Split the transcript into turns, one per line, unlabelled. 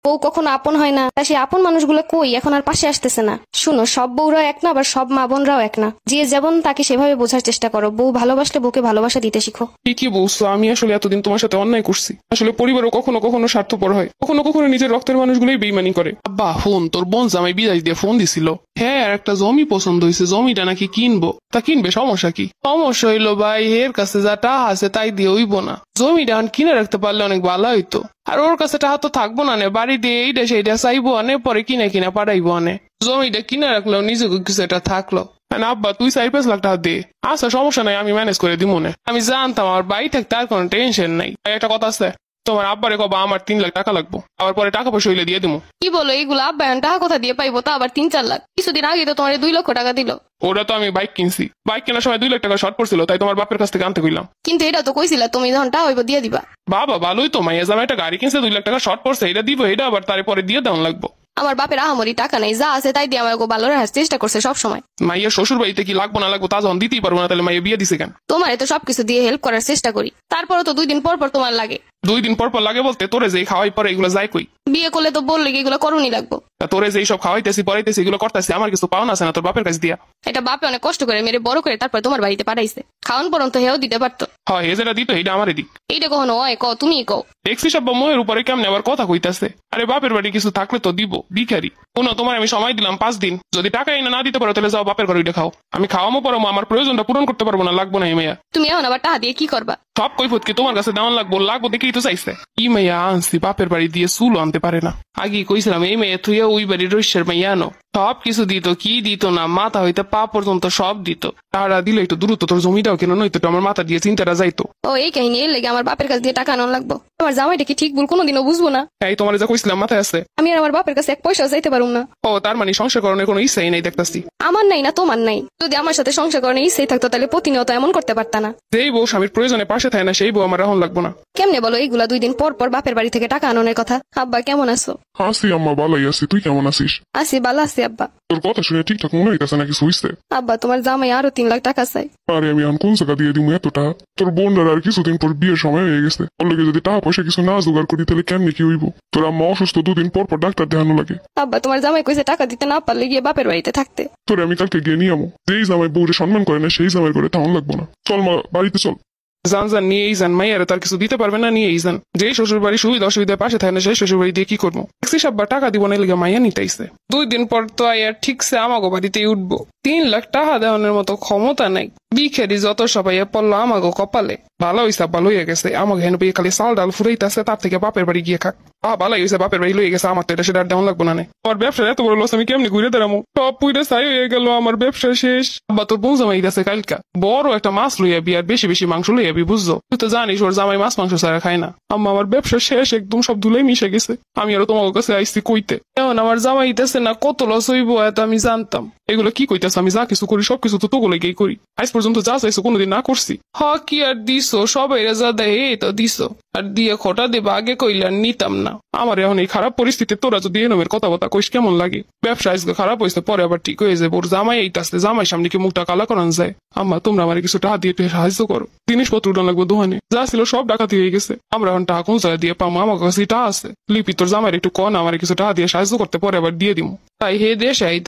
বউ কখনো আপন হয় না, তা সেই আপন মানুষগুলো কই এখন আর পাশে আসতেছে না। শুনো, সব বউরাও এক না, আবার সব মা বোনরাও এক না। যে যেমন তাকে সেভাবে বোঝার চেষ্টা করো। বউ ভালোবাসলে বউকে ভালোবাসা দিতে শিখো।
কি বলছো? আমি আসলে এতদিন তোমার সাথে অন্যায় করছি। আসলে পরিবারও কখনো কখনো স্বার্থপর হয়, কখনো কখনো নিজের রক্তের মানুষগুলোই বেইমানি করে। আব্বা ফোন, তোর বোন জামাই বিদায় দিয়ে ফোন দিছিল। হ্যাঁ, আর একটা জমি পছন্দ হয়েছে, জমিটা নাকি কিনবো। তা কিনবে, সমস্যা কি? সমস্যা হইলো ভাই, এর কাছে যা টাকা আছে তাই দিয়ে হইব না। জমিটা কিনে রাখতে পারলে অনেক ভালো হইতো। আর ওর কাছে টাকা তো থাকবো না, বাড়ি দিয়ে এইটা সেইটা চাইবো আনে, পরে কিনে কিনা পাঠাইবো আনে। জমিটা কিনে রাখলেও নিজেকে কিছু একটা থাকলো। আব্বা তুই 4-5 লাখ টাকা দে। আচ্ছা সমস্যা নাই, আমি ম্যানেজ করে দিব মনে। আমি জানতাম আমার বাড়ি থাকতে আর কোনো টেনশন নাই। একটা কথা আছে, তোমার আব্বারে কবা আমার 3 লাখ টাকা লাগবো, আবার পরে টাকা পয়সা হইলে দিয়ে দিবো।
কি বলো এগুলো? আব্বায়ন টাকা কোথা দিয়ে পাইবো? তা আবার 3-4 লাখ? কিছুদিন আগে তো তোমার 2 লক্ষ টাকা দিল।
ওটা তো আমি বাইক কিনছি, বাইক কেনার সময় 2 লাখ টাকা শর্ট পড়ছিল, তাই তোমার বাপের কাছ থেকে আনতে কইলাম।
কিন্তু এটা তো কইছিলা তুমি যখন টাকা হইব দিয়ে দিবা।
বাবা ভালোই তো, মাইয়া জামাই একটা গাড়ি কিনছে, 2 লাখ টাকা শর্ট পড়ছে, এটা দিব, এটা আবার তারপরে দিয়ে দেওয়া লাগবো।
আমার বাপের আহামরি টাকা নাই, যা আছে তাই দিয়ে আমার ভালো রাখার চেষ্টা করছে সবসময়।
মাইয়া শ্বশুর বাড়িতে কি লাগবো না লাগবো তা যখন দিতেই পারবো না, তাহলে মাইয়া বিয়ে দিছে কেন?
তোমার তো সবকিছু দিয়ে হেল্প করার চেষ্টা করি, তারপরে তো 2 দিন পর পর তোমার লাগে।
2 দিন পর পর লাগে বলতে তোরে যে খাওয়াই পরে এগুলো যায় কই?
বিয়ে করলে তো বললে এগুলো করুনি লাগবো।
তোরে যে সব খাওয়াইতেছি পড়াইতেছি এগুলো করতেছি, আমার কিছু পাওনা আছে না তোর বাপের কাছে দিয়া?
এটা বাপে অনেক কষ্ট করে মেরে বড় করে তারপর তোমার বাড়িতে পাঠাইছে। খাওয়ান পর্যন্ত হেও দিতে পারতো।
হয় এ যেটা দিত এটা আমারে দিক।
এইটা কখনো হয়? কও, তুমি কও।
দেখছি সব ময়ের উপরে কেমনে আবার কথা কইতাছে। আরে বাপের বাড়ি কিছু থাকলে তো দিব, ভিখারি। শোনো, তোমার আমি সময় দিলাম 5 দিন, যদি টাকা এনে না দিতে পারো তাহলে যাও বাপের ঘরে খাও। আমি খাওয়ামো পরমো, আমার প্রয়োজনটা পূরণ করতে পারবো না, লাগবো না। এই মেয়া
তুমি এখন আবার টাকা দিয়ে কি করবা?
সব কৈফত কি তোমার কাছে দেওয়ান লাগবো? লাগবো দেখেই তো চাইছে। ই মেয়া আনছি বাপের বাড়ি দিয়ে চুল আনতে পারে না। আগে কইছিলাম এই মেয়ে তুই ওই বাড়ির রইসের মেয়ে আনো, সব কিছু দিত, কি দিত না, মাথা হইতে পা পর্যন্ত সব দিত। টাকা দিলে একটু দ্রুত তোর জমিটাও কেন নইতো, আমার মাথা দিয়ে চিন্তাটা যাইতো।
ও এই কাহিনী, এর লেগে আমার বাপের কাছে দিয়ে টাকা আনানো লাগবো? আমার জামাইটা কি ঠিক ভুল কোনোদিনও বুঝবো না?
এই তোমার যা কইছিলাম মাথায় আছে?
আমি আর আমার বাপের কাছে 1 পয়সাও চাইতে পারুম না।
ও তার মানে সংসার করানোর কোনো ইচ্ছাই নাই দেখতাছি।
আমার নাই না তোমার নাই? যদি আমার সাথে সংসার করানোর ইচ্ছাই থাকতো তাহলে প্রতিনিয়ত এমন করতে পারতা না।
যেই বউ স্বামীর প্রয়োজনে পাশে থাকে না সেই বউ আমার এখন লাগবো না।
কেমনে বলো এইগুলা? 2 দিন পর পর বাপের বাড়ি থেকে টাকা আনানোর কথা। আব্বা কেমন আছো?
আছি আম্মা, ভালোই আছি। তুই কেমন আছিস?
আছি, ভালো আছি আব্বা।
তোর কথা শুনে ঠিকঠাক মনে হইতেছে নাকি হইছে?
আব্বা তোমার জামাই আরো 3 লাখ টাকা চাই।
আরে আমি এখন কোন জায়গা দিয়ে দিব এতটা? তোর বোনরা আর কিছুদিন পর বিয়ের সময় হয়ে গেছে, ওর লগে যদি টাকা পয়সা কিছু না জোগাড় করি তাহলে কেমনি কি হইব? তোর আম্মা অসুস্থ, 2 দিন পর পর ডাক্তার দেখানো লাগে।
আব্বা তোমার জামাই কইছে টাকা দিতে না পারলে গিয়ে বাপের বাড়িতে থাকতে।
তোরে আমি কালকে গিয়ে নিয়ে আমো। যেই জামাই বউরে সম্মান করে না সেই জামাই করে তেমন লাগবো না। চল মা, বাড়িতে চল।
যান নিয়েই যান, মাইয়ারে তার কিছু দিতে পারবে না, নিয়েই যান। যেই শ্বশুর বাড়ি সুবিধা অসুবিধার পাশে থাকে না সেই শ্বশুর বাড়ি দিয়ে কি করবো? দেখছি সব্বার টাকা দিব না, লেগে মাইয়া নিতেইছে। 2 দিন পর তো আয়া ঠিকছে আমাগো বাড়িতেই উঠবো। 3 লাখ টাকা দেওয়ানোর মতো ক্ষমতা নাই। বিখেরি যত সবাই পড়লো আমাগো কপালে। ভালো হইসা ভালো হয়ে গেছে, আমাকে হেন পেয়ে খালি চাল ডাল ফুরাইতেছে, তার থেকে বাপের বাড়ি গিয়ে খাক। ভালোই হয়েছে বাপের বাড়ি লইয়ে গেছে, আমার তো এটা সেটা দেওয়া লাগবো না। আমার ব্যবসার এত বড় লস, আমি কেমনি ঘুরে দাঁড়াবো? সব পুইটা ছাই হয়ে গেল, আমার ব্যবসা শেষ। আব্বা তোর বোন জামাই গেছে কালকা, বড় একটা মাছ লইয়াবি আর বেশি বেশি মাংস লইয়াবি, বুঝছো? তুই তো জানিস ওর জামাই মাছ মাংস ছাড়া খায় না। আম্মা আমার ব্যবসা শেষ, একদম সব ধুলাই মিশে গেছে। আমি আরো তোমার কাছে আইসি কইতে। এখন আমার জামাই দিতেছে না, কত লস হইব এত আমি জানতাম। এগুলো কি কইতেছে? আমি যা কিছু করি সবকিছু তো তোগুলো গিয়ে করি। আজ পর্যন্ত যা চাইছো কোনোদিন না করছি? কি আর দিছো? সবাই যা দেয় এই তো দিছো, আর দিয়ে খোটা দেবা আগে কইলে আর নিতাম না। আমার এখন এই খারাপ পরিস্থিতি তোরা যদি এনমের কথা কইস কেমন লাগে? ব্যবসা আজকে খারাপ হয়েছে, পরে আবার ঠিক হয়ে যাবে। ওর জামাই এইটাছে, জামাই সামনে কি মুখটা কালা করানো যায়? আম্মা তোমরা আমার কিছু টাকা দিয়ে সাহায্য করো, জিনিসপত্র উঠান লাগবে দোকানে, যা ছিল সব ডাকাতি হয়ে গেছে। আমরা এখন টাকা কোন জায়গায় দিয়ে পাবো? আমার কাছে টাকা আছে। লিপি তোর জামাই একটু কন আমার কিছু টাকা দিয়ে সাহায্য করতে, পরে আবার দিয়ে দিব। তাই হে দেশ